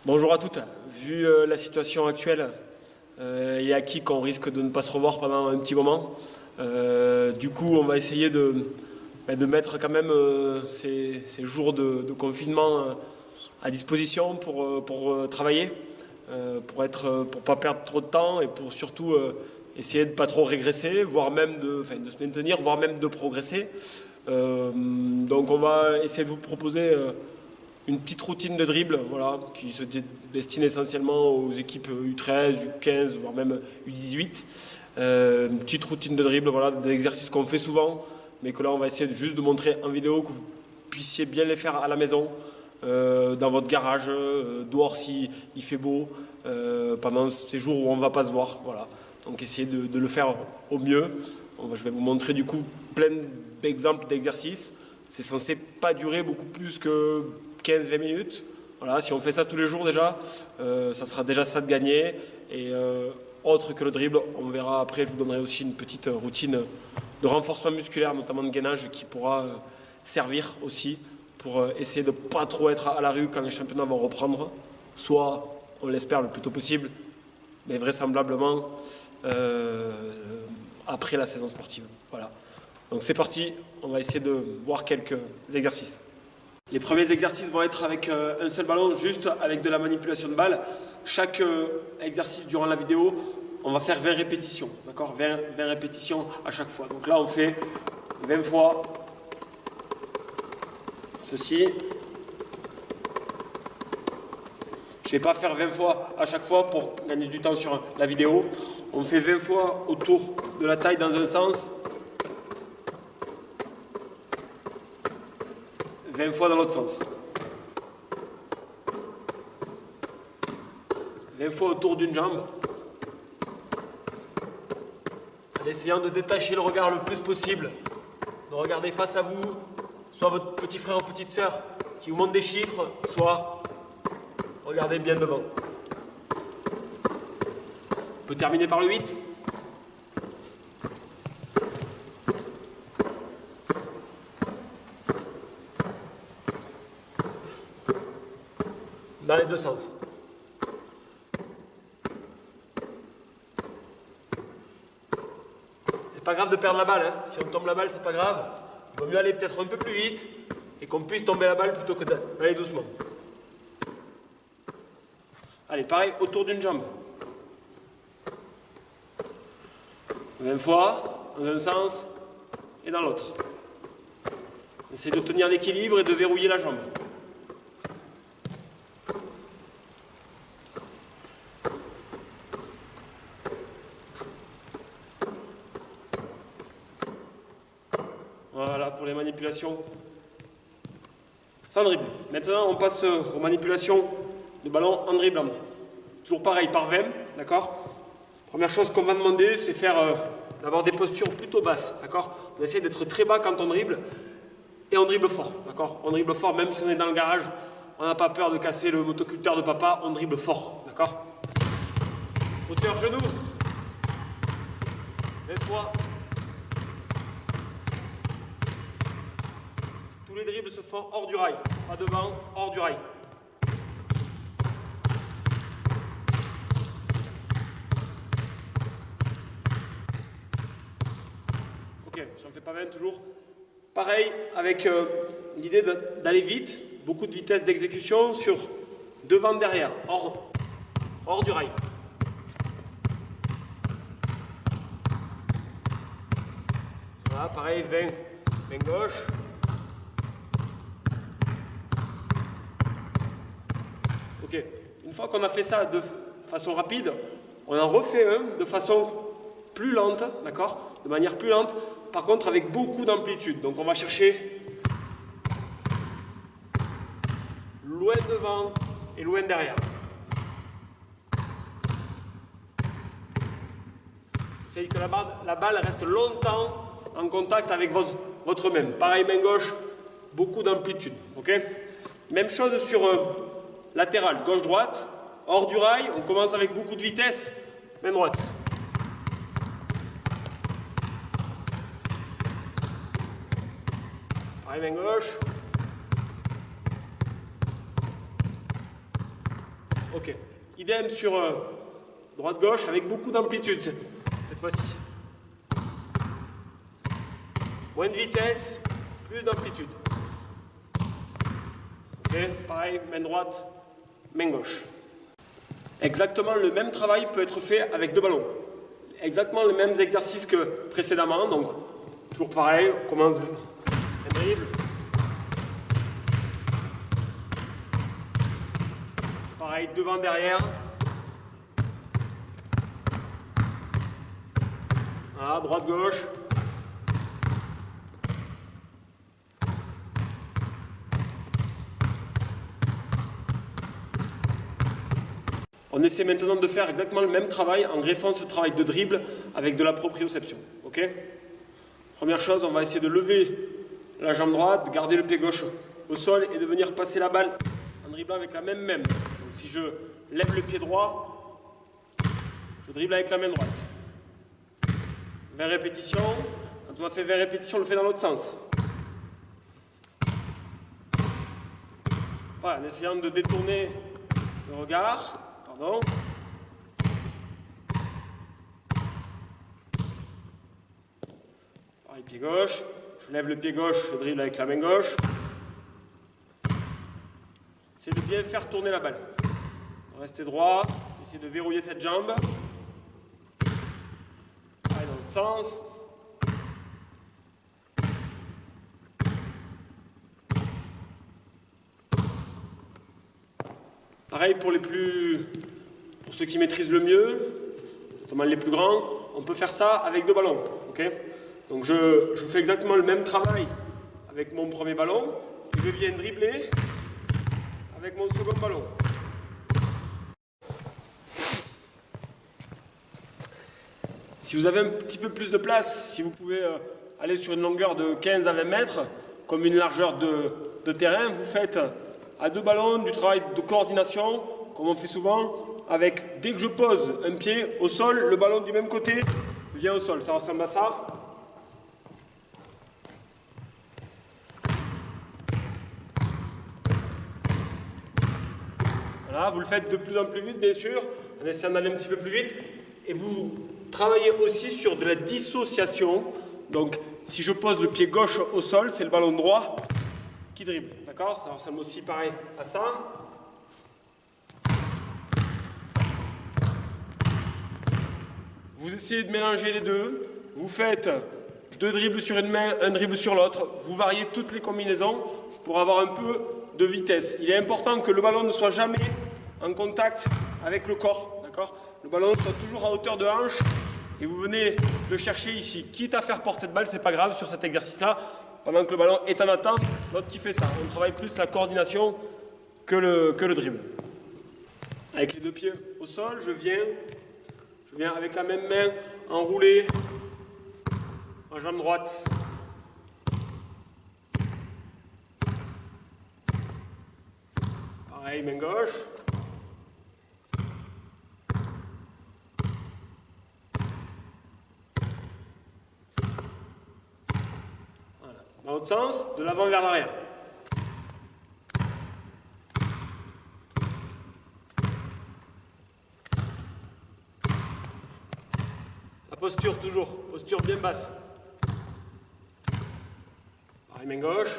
Bonjour à toutes. Vu la situation actuelle, il est acquis qu'on risque de ne pas se revoir pendant un petit moment. Du coup, on va essayer de mettre quand même ces jours de confinement à disposition pour travailler, pour pas perdre trop de temps et pour surtout essayer de ne pas trop régresser, voire même de se maintenir, voire même de progresser. Donc on va essayer de vous proposer une petite routine de dribble, voilà, qui se destine essentiellement aux équipes U13, U15, voire même U18. Une petite routine de dribble, voilà, des exercices qu'on fait souvent, mais que là on va essayer juste de montrer en vidéo, que vous puissiez bien les faire à la maison, dans votre garage, dehors si il fait beau, pendant ces jours où on ne va pas se voir. Voilà. Donc essayez de le faire au mieux. Je vais vous montrer du coup plein d'exemples d'exercices. C'est censé pas durer beaucoup plus que 15-20 minutes. Voilà, si on fait ça tous les jours déjà, ça sera déjà ça de gagner. Et autre que le dribble, on verra après, je vous donnerai aussi une petite routine de renforcement musculaire, notamment de gainage, qui pourra servir aussi pour essayer de ne pas trop être à la rue quand les championnats vont reprendre. Soit, on l'espère le plus tôt possible, mais vraisemblablement après la saison sportive. Voilà. Donc c'est parti, on va essayer de voir quelques exercices. Les premiers exercices vont être avec un seul ballon, juste avec de la manipulation de balle. Chaque exercice durant la vidéo, on va faire 20 répétitions, d'accord, 20 répétitions à chaque fois. Donc là, on fait 20 fois ceci. Je ne vais pas faire 20 fois à chaque fois pour gagner du temps sur la vidéo. On fait 20 fois autour de la taille dans un sens, 20 fois dans l'autre sens. 20 fois autour d'une jambe. En essayant de détacher le regard le plus possible. De regarder face à vous, soit votre petit frère ou petite sœur qui vous montre des chiffres, soit regardez bien devant. On peut terminer par le 8. Dans les deux sens. C'est pas grave de perdre la balle, hein. Si on tombe la balle, c'est pas grave. Il vaut mieux aller peut-être un peu plus vite et qu'on puisse tomber la balle plutôt que d'aller doucement. Allez, pareil, autour d'une jambe. 20 fois, dans un sens et dans l'autre. Essayez de tenir l'équilibre et de verrouiller la jambe. Voilà pour les manipulations sans dribble. Maintenant, on passe aux manipulations de ballon en dribblant. Toujours pareil, par 20, d'accord? Première chose qu'on va demander, c'est d'avoir des postures plutôt basses, d'accord? On essaie d'être très bas quand on dribble et on dribble fort, d'accord? On dribble fort, même si on est dans le garage, on n'a pas peur de casser le motoculteur de papa, on dribble fort, d'accord? Hauteur genou. 20 fois. Tous les dribbles se font hors du rail, pas devant, hors du rail. Ok, j'en fais pas 20 toujours. Pareil, avec l'idée d'aller vite, beaucoup de vitesse d'exécution sur devant, derrière, hors du rail. Voilà, pareil, 20, main gauche. Ok, une fois qu'on a fait ça de façon rapide, on en refait un de façon plus lente, d'accord? De manière plus lente, par contre avec beaucoup d'amplitude. Donc on va chercher loin devant et loin derrière. Essayez que la balle reste longtemps en contact avec votre main. Pareil, main gauche, beaucoup d'amplitude. Okay, même chose sur latéral, gauche-droite, hors du rail, on commence avec beaucoup de vitesse, main droite. Pareil, main gauche. Ok. Idem sur droite-gauche avec beaucoup d'amplitude cette fois-ci. Moins de vitesse, plus d'amplitude. Ok, pareil, main droite, main gauche. Exactement le même travail peut être fait avec 2 ballons. Exactement les mêmes exercices que précédemment. Donc, toujours pareil, on commence un dribble. Pareil, devant, derrière. Voilà, droite, gauche. On essaie maintenant de faire exactement le même travail en greffant ce travail de dribble avec de la proprioception. Ok ? Première chose, on va essayer de lever la jambe droite, garder le pied gauche au sol et de venir passer la balle en dribblant avec la même main. Donc si je lève le pied droit, je dribble avec la main droite. 20 répétitions. Quand on a fait 20 répétitions, on le fait dans l'autre sens. Voilà, en essayant de détourner le regard. Pardon. Pareil, pied gauche. Je lève le pied gauche, je dribble avec la main gauche. C'est de bien faire tourner la balle. Restez droit, essayez de verrouiller cette jambe. Allez, dans l'autre sens. Pareil pour ceux qui maîtrisent le mieux, notamment les plus grands, on peut faire ça avec 2 ballons. Okay, donc je fais exactement le même travail avec mon premier ballon et je viens dribbler avec mon second ballon. Si vous avez un petit peu plus de place, si vous pouvez aller sur une longueur de 15 à 20 mètres, comme une largeur de terrain, vous faites à 2 ballons du travail de coordination, comme on fait souvent, avec, dès que je pose un pied au sol, le ballon du même côté vient au sol. Ça ressemble à ça. Voilà, vous le faites de plus en plus vite, bien sûr, en essayant d'aller un petit peu plus vite. Et vous travaillez aussi sur de la dissociation. Donc, si je pose le pied gauche au sol, c'est le ballon droit qui dribble. D'accord ? Ça ressemble aussi pareil à ça. Vous essayez de mélanger les deux. Vous faites 2 dribbles sur une main, un dribble sur l'autre. Vous variez toutes les combinaisons pour avoir un peu de vitesse. Il est important que le ballon ne soit jamais en contact avec le corps. D'accord ? Le ballon soit toujours à hauteur de hanche et vous venez le chercher ici. Quitte à faire porter de balle, c'est pas grave sur cet exercice-là. Pendant que le ballon est en attente, l'autre qui fait ça. On travaille plus la coordination que le dribble. Avec les 2 pieds au sol, je viens avec la même main enrouler ma jambe droite. Pareil, main gauche. Voilà. Dans l'autre sens, de l'avant vers l'arrière. La posture toujours, posture bien basse. Pareil, main gauche.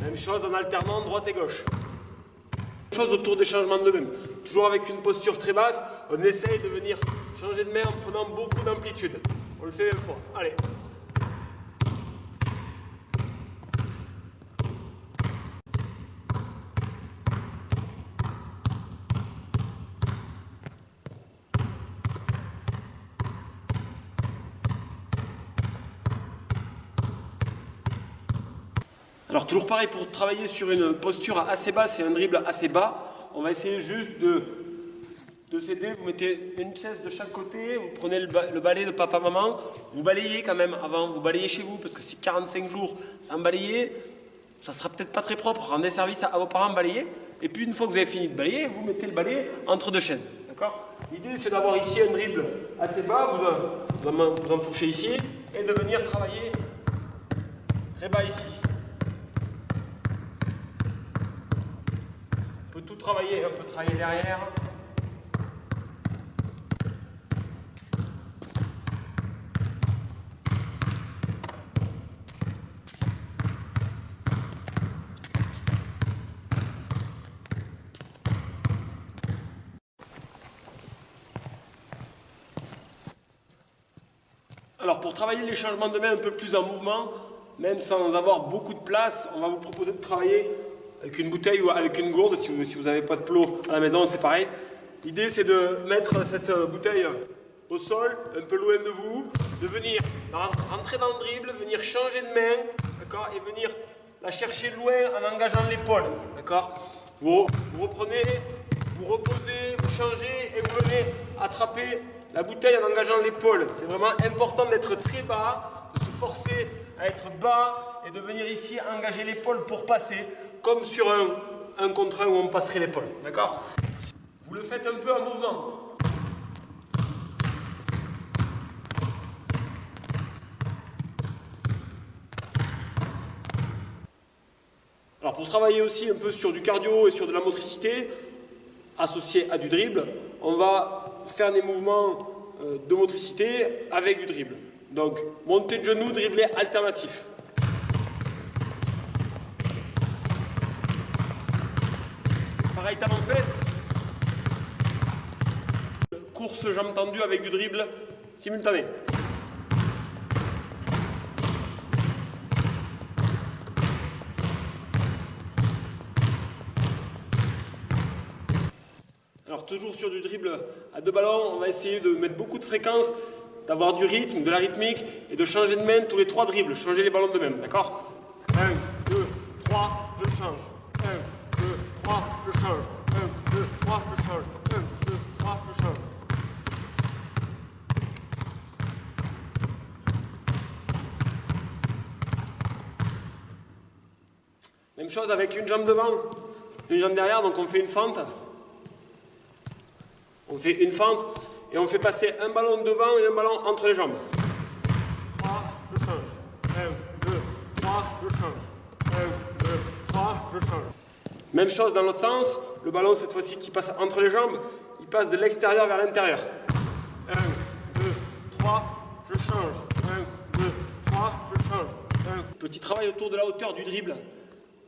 Même chose en alternant droite et gauche. Même chose autour des changements de main. Toujours avec une posture très basse, on essaye de venir changer de main en prenant beaucoup d'amplitude. On le fait une fois. Allez. Alors toujours pareil, pour travailler sur une posture assez basse et un dribble assez bas, on va essayer juste de s'aider. Vous mettez une chaise de chaque côté, vous prenez le balai de papa-maman, vous balayez quand même avant, vous balayez chez vous, parce que si 45 jours sans balayer, ça sera peut-être pas très propre. Rendez service à vos parents, balayez. Et puis une fois que vous avez fini de balayer, vous mettez le balai entre 2 chaises. D'accord ? L'idée, c'est d'avoir ici un dribble assez bas, vous enfourchez ici, et de venir travailler très bas ici. On peut tout travailler, on peut travailler derrière. Alors pour travailler les changements de main un peu plus en mouvement, même sans avoir beaucoup de place, on va vous proposer de travailler avec une bouteille ou avec une gourde. Si vous n'avez pas de plot à la maison, c'est pareil. L'idée, c'est de mettre cette bouteille au sol, un peu loin de vous, de venir rentrer dans le dribble, venir changer de main, d'accord, et venir la chercher loin en engageant l'épaule, d'accord. Vous reprenez, vous reposez, vous changez et vous venez attraper la bouteille en engageant l'épaule. C'est vraiment important d'être très bas, de se forcer à être bas et de venir ici engager l'épaule pour passer, comme sur un contre un où on passerait l'épaule. D'accord? Vous le faites un peu en mouvement. Alors pour travailler aussi un peu sur du cardio et sur de la motricité, associé à du dribble, on va faire des mouvements de motricité avec du dribble. Donc, montée de genoux, dribblé alternatif. Pareil, talon-fesse. Course jambes tendues avec du dribble simultané. Alors toujours sur du dribble à deux ballons, on va essayer de mettre beaucoup de fréquences, d'avoir du rythme, de la rythmique et de changer de main tous les 3 dribbles, changer les ballons de même, d'accord? 1, 2, 3, je change. 1, 2, 3, je change. 1, 2, 3, je change. 1, 2, 3, je change. Même chose avec une jambe devant, une jambe derrière, donc on fait une fente. On fait une fente et on fait passer un ballon devant et un ballon entre les jambes. 3, je change. 1, 2, 3, je change. 1, 2, 3, je change. Même chose dans l'autre sens. Le ballon, cette fois-ci, qui passe entre les jambes, il passe de l'extérieur vers l'intérieur. 1, 2, 3, je change. 1, 2, 3, je change. Petit travail autour de la hauteur du dribble.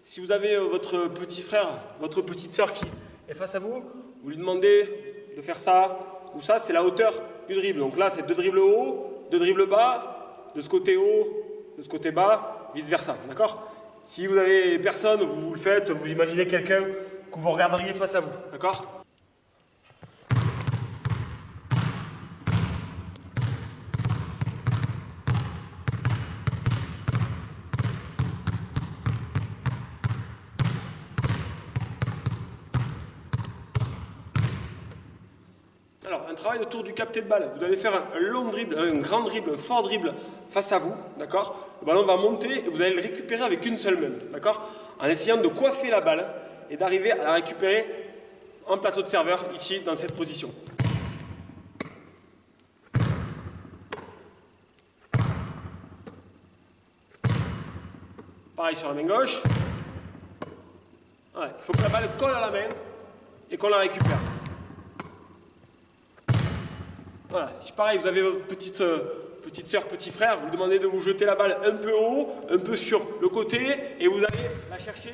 Si vous avez votre petit frère, votre petite soeur qui est face à vous, vous lui demandez de faire ça ou ça, c'est la hauteur du dribble. Donc là, c'est 2 dribbles haut, 2 dribbles bas, de ce côté haut, de ce côté bas, vice versa. D'accord? Si vous avez personne, vous le faites, vous imaginez quelqu'un que vous regarderiez face à vous. D'accord? Alors, un travail autour du capté de balle. Vous allez faire un long dribble, un grand dribble, un fort dribble face à vous, d'accord? Le ballon va monter et vous allez le récupérer avec une seule main, d'accord? En essayant de coiffer la balle et d'arriver à la récupérer en plateau de serveur, ici, dans cette position. Pareil sur la main gauche. Ouais, il faut que la balle colle à la main et qu'on la récupère. Voilà, si pareil, vous avez votre petite soeur, petit frère, vous lui demandez de vous jeter la balle un peu haut, un peu sur le côté, et vous allez la chercher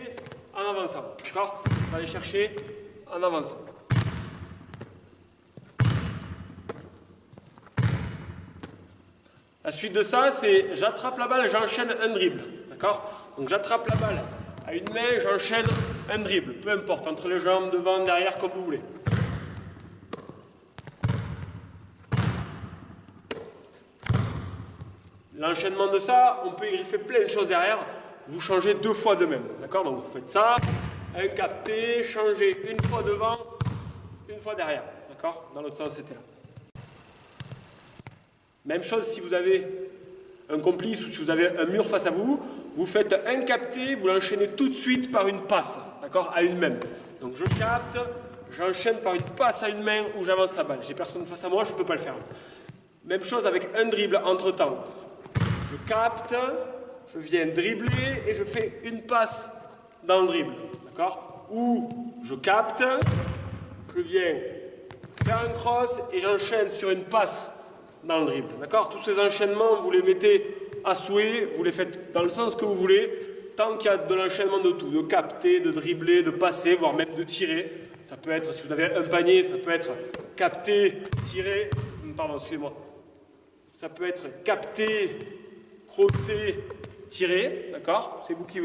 en avançant. D'accord? Vous allez chercher en avançant. La suite de ça, c'est j'attrape la balle, j'enchaîne un dribble. D'accord? Donc j'attrape la balle à une main, j'enchaîne un dribble. Peu importe, entre les jambes, devant, derrière, comme vous voulez. L'enchaînement de ça, on peut y griffer plein de choses derrière. Vous changez 2 fois de même. D'accord? Donc vous faites ça, un capté, changez une fois devant, une fois derrière. D'accord? Dans l'autre sens, c'était là. Même chose si vous avez un complice ou si vous avez un mur face à vous, vous faites un capté, vous l'enchaînez tout de suite par une passe. D'accord? À une même. Donc je capte, j'enchaîne par une passe à une main où j'avance la balle. J'ai personne face à moi, je ne peux pas le faire. Même chose avec un dribble entre-temps. Je capte, je viens dribbler et je fais une passe dans le dribble. D'accord? Ou je capte, je viens faire un cross et j'enchaîne sur une passe dans le dribble. D'accord? Tous ces enchaînements, vous les mettez à souhait, vous les faites dans le sens que vous voulez, tant qu'il y a de l'enchaînement de tout, de capter, de dribbler, de passer, voire même de tirer. Ça peut être, si vous avez un panier, ça peut être capter, tirer, pardon, excusez-moi. Ça peut être capter, crosser, tirer, d'accord? C'est vous qui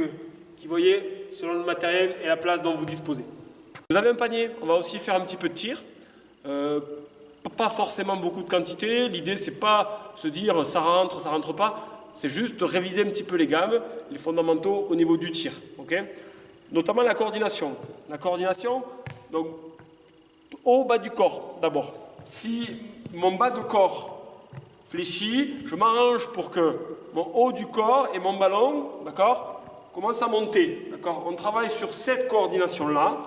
voyez selon le matériel et la place dont vous disposez. Vous avez un panier, on va aussi faire un petit peu de tir. Pas forcément beaucoup de quantité. L'idée, c'est pas se dire ça rentre pas. C'est juste de réviser un petit peu les gammes, les fondamentaux au niveau du tir. Okay, notamment la coordination. La coordination, donc haut, bas du corps d'abord. Si mon bas de corps fléchit, je m'arrange pour que mon haut du corps et mon ballon, d'accord, commencent à monter. D'accord, on travaille sur cette coordination-là.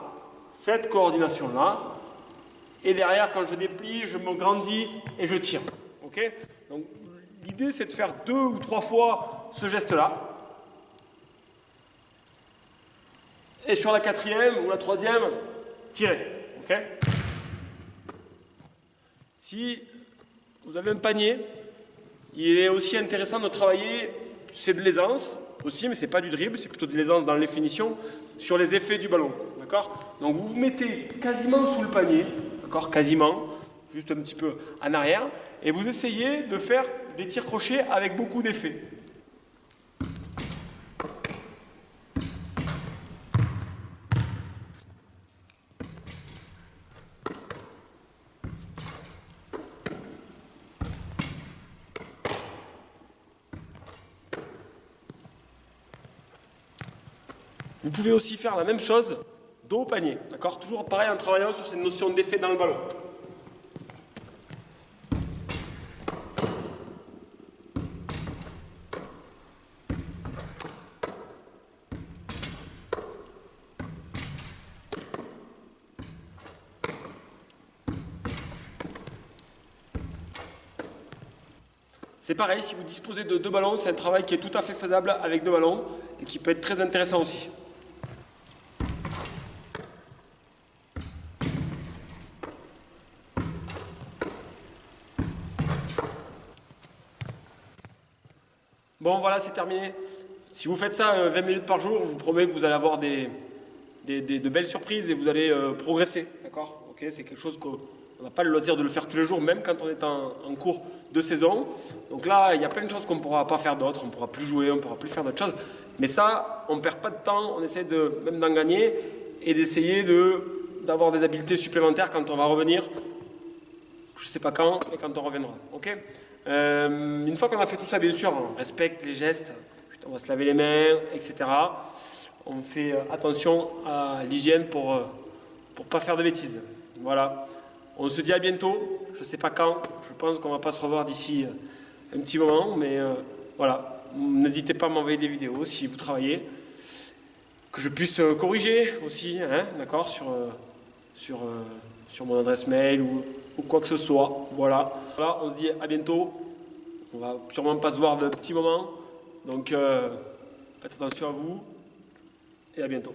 Et derrière, quand je déplie, je me grandis et je tire. Okay, donc, l'idée, c'est de faire 2 ou 3 fois ce geste-là. Et sur la 4e ou la 3e, tirer. Okay, si vous avez un panier, il est aussi intéressant de travailler, c'est de l'aisance aussi, mais ce n'est pas du dribble, c'est plutôt de l'aisance dans les finitions, sur les effets du ballon. D'accord, donc vous vous mettez quasiment sous le panier, d'accord, quasiment, juste un petit peu en arrière, et vous essayez de faire des tirs crochets avec beaucoup d'effets. Vous pouvez aussi faire la même chose dos au panier, d'accord, toujours pareil en travaillant sur cette notion d'effet dans le ballon. C'est pareil, si vous disposez de 2 ballons, c'est un travail qui est tout à fait faisable avec 2 ballons et qui peut être très intéressant aussi. Bon, voilà, c'est terminé. Si vous faites ça 20 minutes par jour, je vous promets que vous allez avoir de belles surprises et vous allez progresser. D'accord, okay, c'est quelque chose qu'on n'a pas le loisir de le faire tous les jours, même quand on est en cours de saison. Donc là, il y a plein de choses qu'on ne pourra pas faire d'autres. On ne pourra plus jouer, on ne pourra plus faire d'autres choses. Mais ça, on ne perd pas de temps. On essaie même d'en gagner et d'essayer d'avoir des habiletés supplémentaires quand on va revenir. Je ne sais pas quand, mais quand on reviendra. Okay, une fois qu'on a fait tout ça, bien sûr, on respecte les gestes. On va se laver les mains, etc. On fait attention à l'hygiène pour ne pas faire de bêtises. Voilà. On se dit à bientôt. Je ne sais pas quand. Je pense qu'on ne va pas se revoir d'ici un petit moment. Mais voilà. N'hésitez pas à m'envoyer des vidéos si vous travaillez. Que je puisse corriger aussi. Hein, d'accord, sur mon adresse mail ou quoi que ce soit. Voilà. Voilà. On se dit à bientôt. On va sûrement pas se voir d'un petit moment. Donc, faites attention à vous et à bientôt.